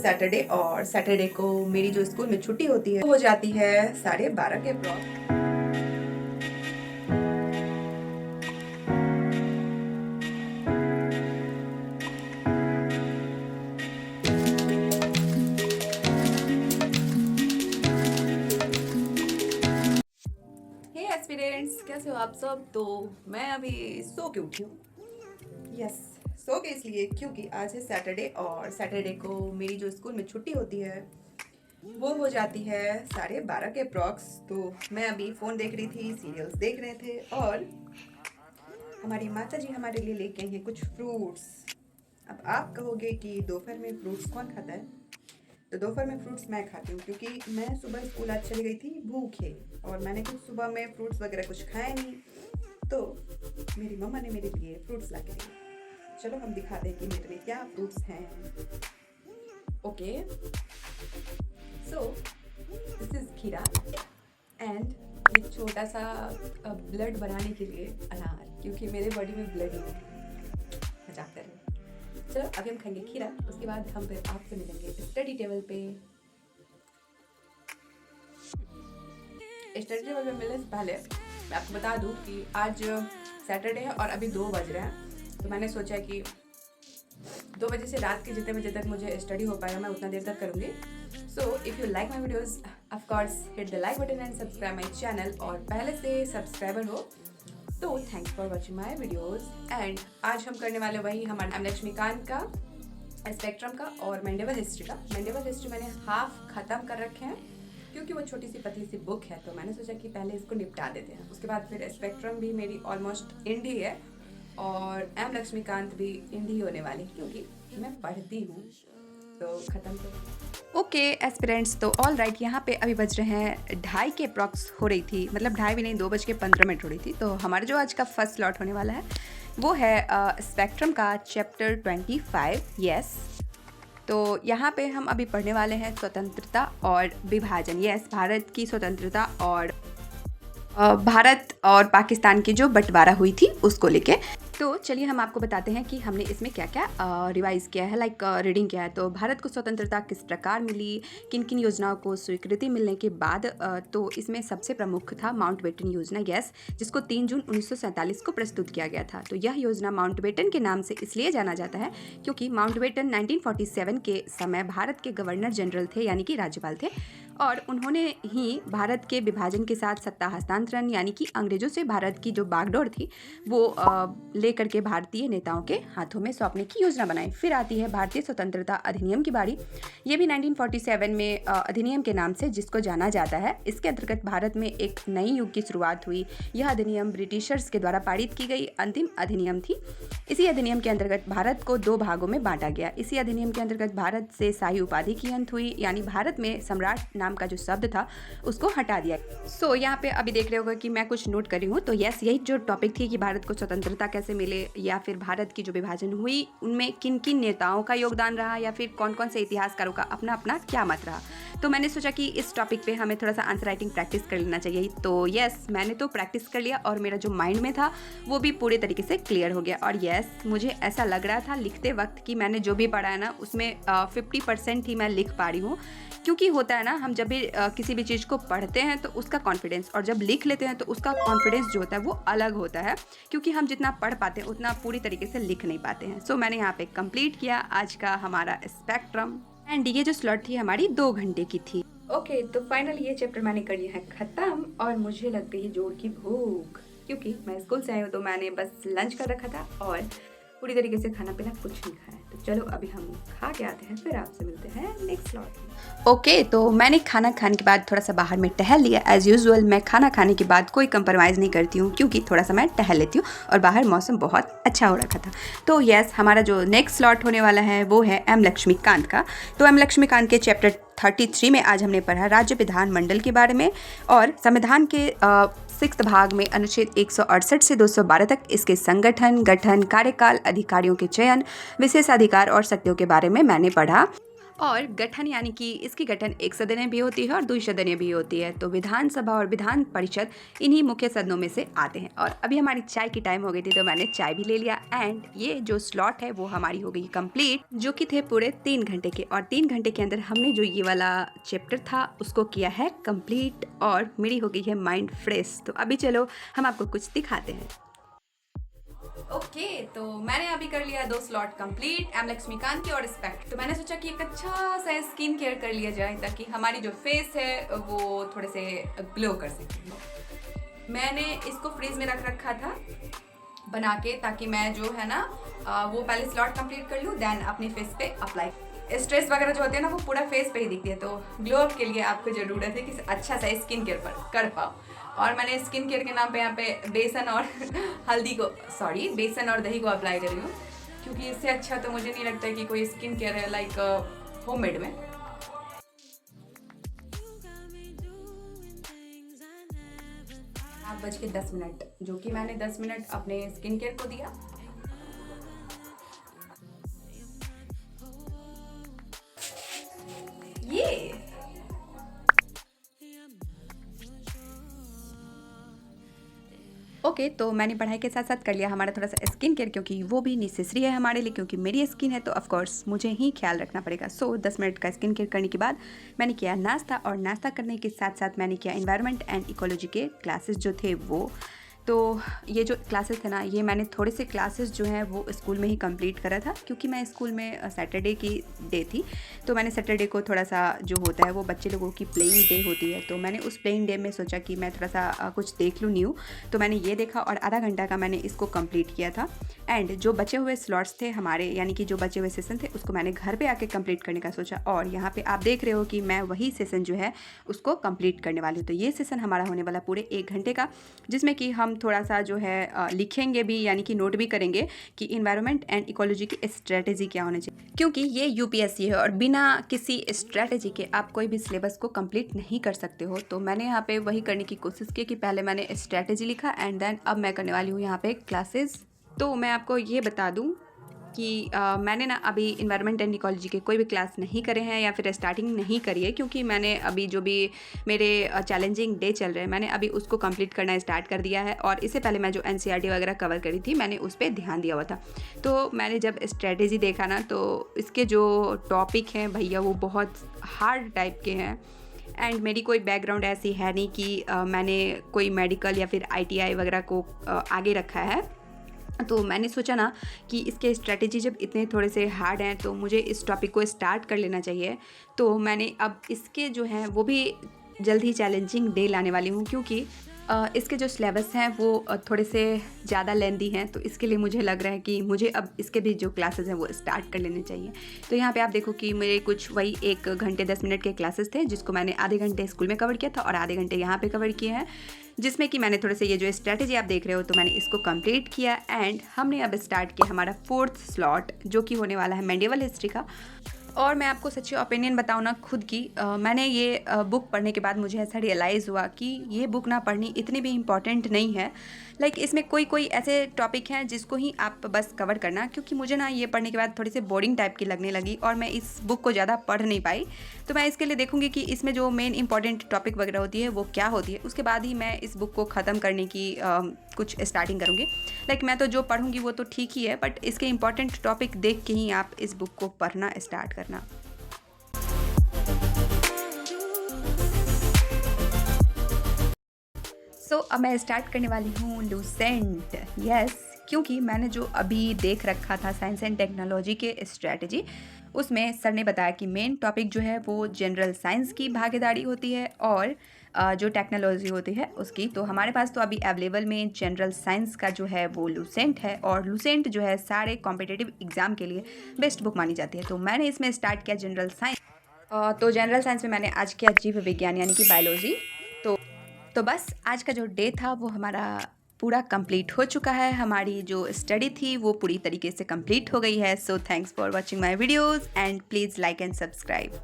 Saturday और Saturday को मेरी जो स्कूल में छुट्टी होती है वो हो जाती है 12:30 के अप्रॉक्स। हे एस्पिरेंट्स, कैसे हो आप सब। तो मैं अभी सो के उठी हूँ। यस, सो के इसलिए क्योंकि आज है सैटरडे और सैटरडे को मेरी जो स्कूल में छुट्टी होती है वो हो जाती है 12:30 के अप्रॉक्स। तो मैं अभी फ़ोन देख रही थी, सीरियल्स देख रहे थे और हमारी माता जी हमारे लिए लेके आई हैं कुछ फ्रूट्स। अब आप कहोगे कि दोपहर में फ्रूट्स कौन खाता है, तो दोपहर में फ्रूट्स मैं खाती हूँ क्योंकि मैं सुबह स्कूल आज चली गई थी भूखे और मैंने कुछ सुबह में फ्रूट्स वगैरह कुछ खाया नहीं, तो मेरी मम्मा ने मेरे लिए फ्रूट्स ला के दिए। चलो हम दिखाते हैं कि मेरे में क्या फ्रूट्स हैं। ओके, सो दिस इज खीरा एंड एक छोटा सा ब्लड बनाने के लिए अनार, क्योंकि मेरे बॉडी में ब्लड नहीं है। मजाक कर रहे हैं। चलो अभी हम खाएंगे खीरा, उसके बाद हम फिर आपसे मिलेंगे स्टडी टेबल पे। स्टडी टेबल पे मिलने से पहले मैं आपको बता दूं कि आज सैटरडे है और अभी 2 बज रहे हैं। तो मैंने सोचा कि 2 बजे से रात के जितने बजे तक मुझे स्टडी हो पाएगा मैं उतना देर तक करूँगी। So if you like my videos of course hit the like button and subscribe my channel. और पहले से सब्सक्राइबर हो तो thanks for watching my videos. And आज हम करने वाले वही हमारे एम लक्ष्मीकांत का, स्पेक्ट्रम का और मेंडेवल हिस्ट्री का। मेंडेवल हिस्ट्री मैंने हाफ ख़त्म कर रखे हैं क्योंकि वो छोटी सी पतली सी बुक है, तो मैंने सोचा कि पहले इसको निपटा देते हैं। उसके बाद फिर स्पेक्ट्रम भी मेरी ऑलमोस्ट एंड ही है और एम लक्ष्मीकांत भी एंड ही होने वाली क्योंकि मैं पढ़ती हूँ, तो ख़त्म तो ओके एस्पिरेंट्स। तो ऑल राइट, यहाँ पे अभी बज रहे हैं 2:30 के अप्रॉक्स हो रही थी, मतलब 2:30 भी नहीं, 2:15 हो रही थी। तो हमारा जो आज का फर्स्ट स्लॉट होने वाला है वो है स्पेक्ट्रम का चैप्टर 25। यस, तो यहाँ पे हम अभी पढ़ने वाले हैं स्वतंत्रता और विभाजन। यस, भारत की स्वतंत्रता और भारत और पाकिस्तान की जो बंटवारा हुई थी उसको लेके। तो चलिए हम आपको बताते हैं कि हमने इसमें क्या क्या रिवाइज़ किया है, लाइक रीडिंग किया है। तो भारत को स्वतंत्रता किस प्रकार मिली, किन किन योजनाओं को स्वीकृति मिलने के बाद। तो इसमें सबसे प्रमुख था माउंटबेटन योजना, यस, जिसको 3 जून 1947 को प्रस्तुत किया गया था। तो यह योजना माउंटबेटन के नाम से इसलिए जाना जाता है क्योंकि माउंटबेटन 1947 के समय भारत के गवर्नर जनरल थे, यानी कि राज्यपाल थे, और उन्होंने ही भारत के विभाजन के साथ सत्ता हस्तांतरण, यानी कि अंग्रेजों से भारत की जो बागडोर थी वो लेकर के भारतीय नेताओं के हाथों में सौंपने की योजना बनाई। फिर आती है भारतीय स्वतंत्रता अधिनियम की बारी। ये भी 1947 में अधिनियम के नाम से जिसको जाना जाता है। इसके अंतर्गत भारत में एक नई युग की शुरुआत हुई। यह अधिनियम ब्रिटिशर्स के द्वारा पारित की गई अंतिम अधिनियम थी। इसी अधिनियम के अंतर्गत भारत को 2 भागों में बांटा गया। इसी अधिनियम के अंतर्गत भारत से शाही उपाधि की अंत हुई, यानी भारत में सम्राट नाम का जो शब्द था उसको हटा दिया। सो यहाँ पे अभी देख रहे होगा कि मैं कुछ नोट कर रही हूँ। तो यस, यही जो टॉपिक थी कि भारत को स्वतंत्रता कैसे मिले या फिर भारत की जो विभाजन हुई उनमें किन किन नेताओं का योगदान रहा या फिर कौन कौन से इतिहासकारों का अपना अपना क्या मत रहा। तो मैंने सोचा कि इस टॉपिक पे हमें थोड़ा सा आंसर राइटिंग प्रैक्टिस कर लेना चाहिए। तो यस, मैंने तो प्रैक्टिस कर लिया और मेरा जो माइंड में था वो भी पूरे तरीके से क्लियर हो गया। और यस, मुझे ऐसा लग रहा था लिखते वक्त कि मैंने जो भी पढ़ा है ना उसमें 50% ही मैं लिख पा रही हूँ। क्योंकि होता है ना, हम जब भी किसी भी चीज़ को पढ़ते हैं तो उसका कॉन्फिडेंस, और जब लिख लेते हैं तो उसका कॉन्फिडेंस जो होता है वो अलग होता है, क्योंकि हम जितना पढ़ पाते हैं उतना पूरी तरीके से लिख नहीं पाते हैं। सो मैंने यहाँ पे कंप्लीट किया आज का हमारा स्पेक्ट्रम। एंड ये जो स्लॉट थी हमारी 2 घंटे की थी। ओके, तो फाइनल ये चैप्टर मैंने कर लिया है ख़त्म और मुझे लग गई है जोर की भूख, क्योंकि मैं स्कूल से आई हूँ तो मैंने बस लंच कर रखा था और पूरी तरीके से खाना पीना कुछ नहीं खाया। तो चलो अभी हम खा के आते हैं, फिर आपसे मिलते हैं नेक्स्ट स्लॉट में। ओके, तो मैंने खाना खाने के बाद थोड़ा सा बाहर में टहल लिया। एज़ यूजुअल मैं खाना खाने के बाद कोई कंप्रोमाइज़ नहीं करती हूँ क्योंकि थोड़ा सा मैं टहल लेती हूँ और बाहर मौसम बहुत अच्छा हो रखा था। तो यस, हमारा जो नेक्स्ट स्लॉट होने वाला है वो है एम लक्ष्मीकांत का। तो एम लक्ष्मीकांत के चैप्टर 33 में आज हमने पढ़ा राज्य विधानमंडल के बारे में और संविधान के 6th भाग में अनुच्छेद 168 से 212 तक इसके संगठन, गठन, कार्यकाल, अधिकारियों के चयन, विशेषाधिकार और शक्तियों के बारे में मैंने पढ़ा। और गठन यानी कि इसकी गठन एक सदनीय भी होती है और द्विसदनीय भी होती है। तो विधानसभा और विधान परिषद इन्हीं मुख्य सदनों में से आते हैं। और अभी हमारी चाय की टाइम हो गई थी तो मैंने चाय भी ले लिया एंड ये जो स्लॉट है वो हमारी हो गई कंप्लीट, जो कि थे पूरे 3 घंटे के। और 3 घंटे के अंदर हमने जो ये वाला चैप्टर था उसको किया है कंप्लीट और मेरी हो गई है माइंड फ्रेश। तो अभी चलो हम आपको कुछ दिखाते हैं। ओके तो मैंने अभी कर लिया 2 स्लॉट कंप्लीट एम लक्ष्मीकांत की और रिस्पेक्ट। तो मैंने सोचा कि एक अच्छा सा स्किन केयर कर लिया जाए ताकि हमारी जो फेस है वो थोड़े से ग्लो कर सके। मैंने इसको फ्रीज में रख रखा था बना के, ताकि मैं जो है ना वो पहले स्लॉट कंप्लीट कर लूँ देन अपने फेस पे अप्लाई। स्ट्रेस वगैरह जो होते हैं ना वो पूरा फेस पे ही दिखती है, तो ग्लो अप के लिए आपको ज़रूरत है कि अच्छा सा स्किन केयर पर कर पाओ। और मैंने स्किन केयर के नाम पे यहाँ पे बेसन और बेसन और दही को अप्लाई कर रही हूँ, क्योंकि इससे अच्छा तो मुझे नहीं लगता है कि कोई स्किन केयर है लाइक होममेड में। 8:10 जो कि मैंने 10 मिनट अपने स्किन केयर को दिया। ये ओके तो मैंने पढ़ाई के साथ साथ कर लिया हमारा थोड़ा सा स्किन केयर, क्योंकि वो भी नेसेसरी है हमारे लिए, क्योंकि मेरी स्किन है तो ऑफ कोर्स मुझे ही ख्याल रखना पड़ेगा। 10 मिनट का स्किन केयर करने के बाद मैंने किया नाश्ता, और नाश्ता करने के साथ साथ मैंने किया एनवायरनमेंट एंड इकोलॉजी के क्लासेस जो थे वो। तो ये जो क्लासेस थे ना, ये मैंने थोड़े से क्लासेस जो हैं वो स्कूल में ही कंप्लीट करा था, क्योंकि मैं स्कूल में सैटरडे की डे थी। तो मैंने सैटरडे को थोड़ा सा जो होता है वो बच्चे लोगों की प्लेइंग डे होती है, तो मैंने उस प्लेइंग डे में सोचा कि मैं थोड़ा सा कुछ देख लूँ न्यू। तो मैंने ये देखा और आधा घंटा का मैंने इसको कंप्लीट किया था। एंड जो बचे हुए स्लॉट्स थे हमारे, यानी कि जो बचे हुए सेशन थे, उसको मैंने घर पे आके कंप्लीट करने का सोचा। और यहाँ पे आप देख रहे हो कि मैं वही सेशन जो है उसको कंप्लीट करने वाली हूँ। तो ये सेशन हमारा होने वाला पूरे 1 घंटे का, जिसमें कि हम थोड़ा सा जो है लिखेंगे भी, यानी कि नोट भी करेंगे कि इन्वायरमेंट एंड इकोलॉजी की स्ट्रेटेजी क्या होनी चाहिए, क्योंकि ये यूपीएससी है और बिना किसी स्ट्रेटेजी के आप कोई भी सिलेबस को कंप्लीट नहीं कर सकते हो। तो मैंने यहाँ पे वही करने की कोशिश की कि पहले मैंने स्ट्रेटेजी लिखा एंड देन अब मैं करने वाली हूँ यहाँ पे क्लासेस। तो मैं आपको ये बता दूँ कि मैंने ना अभी इन्वायरमेंट एंड इकोलॉजी के कोई भी क्लास नहीं करे हैं या फिर स्टार्टिंग नहीं करी है, क्योंकि मैंने अभी जो भी मेरे चैलेंजिंग डे चल रहे हैं मैंने अभी उसको कंप्लीट करना स्टार्ट कर दिया है। और इससे पहले मैं जो एनसीईआरटी वगैरह कवर करी थी मैंने उस पर ध्यान दिया हुआ था। तो मैंने जब स्ट्रेटेजी देखा ना, तो इसके जो टॉपिक हैं भैया वो बहुत हार्ड टाइप के हैं। एंड मेरी कोई बैकग्राउंड ऐसी है नहीं कि मैंने कोई मेडिकल या फिर आईटीआई वगैरह को आगे रखा है। तो मैंने सोचा ना कि इसके स्ट्रेटेजी जब इतने थोड़े से हार्ड हैं तो मुझे इस टॉपिक को स्टार्ट कर लेना चाहिए। तो मैंने अब इसके जो हैं वो भी जल्द ही चैलेंजिंग डे लाने वाली हूँ, क्योंकि इसके जो सिलेबस हैं वो थोड़े से ज़्यादा लेंदी हैं। तो इसके लिए मुझे लग रहा है कि मुझे अब इसके भी जो क्लासेस हैं वो स्टार्ट कर लेने चाहिए। तो यहाँ पे आप देखो कि मेरे कुछ वही 1 घंटे 10 मिनट के क्लासेस थे, जिसको मैंने आधे घंटे स्कूल में कवर किया था और आधे घंटे यहाँ पे कवर किए हैं, जिसमें कि मैंने थोड़े से ये जो स्ट्रैटेजी आप देख रहे हो तो मैंने इसको कंप्लीट किया। एंड हमने अब स्टार्ट किया हमारा 4th स्लॉट, जो कि होने वाला है मेडिवल हिस्ट्री का। और मैं आपको सच्ची ओपिनियन बताऊँ ना खुद की, मैंने ये बुक पढ़ने के बाद मुझे ऐसा रियलाइज़ हुआ कि ये बुक ना पढ़नी इतनी भी इम्पॉर्टेंट नहीं है। लाइक इसमें कोई ऐसे टॉपिक हैं जिसको ही आप बस कवर करना, क्योंकि मुझे ना ये पढ़ने के बाद थोड़ी सी बोरिंग टाइप की लगने लगी और मैं इस बुक को ज़्यादा पढ़ नहीं पाई। तो मैं इसके लिए देखूँगी कि इसमें जो मेन इंपॉर्टेंट टॉपिक वगैरह होती है वो क्या होती है, उसके बाद ही मैं इस बुक को ख़त्म करने की कुछ स्टार्टिंग करूँगी। लाइक मैं तो जो पढ़ूँगी वो तो ठीक ही है, बट इसके इंपॉर्टेंट टॉपिक देख के ही आप इस बुक को पढ़ना स्टार्ट करना। अब मैं स्टार्ट करने वाली हूँ लूसेंट। यस, क्योंकि मैंने जो अभी देख रखा था साइंस एंड टेक्नोलॉजी के स्ट्रेटजी, उसमें सर ने बताया कि मेन टॉपिक जो है वो जनरल साइंस की भागीदारी होती है और जो टेक्नोलॉजी होती है उसकी। तो हमारे पास तो अभी अवेलेबल में जनरल साइंस का जो है वो लूसेंट है, और लूसेंट जो है सारे कॉम्पिटिटिव एग्ज़ाम के लिए बेस्ट बुक मानी जाती है। तो मैंने इसमें स्टार्ट किया जनरल साइंस। तो जनरल साइंस में मैंने आज किया जीव विज्ञान यानी कि बायोलॉजी। तो बस आज का जो डे था वो हमारा पूरा कंप्लीट हो चुका है। हमारी जो स्टडी थी वो पूरी तरीके से कंप्लीट हो गई है। So thanks for watching my videos and please like and subscribe.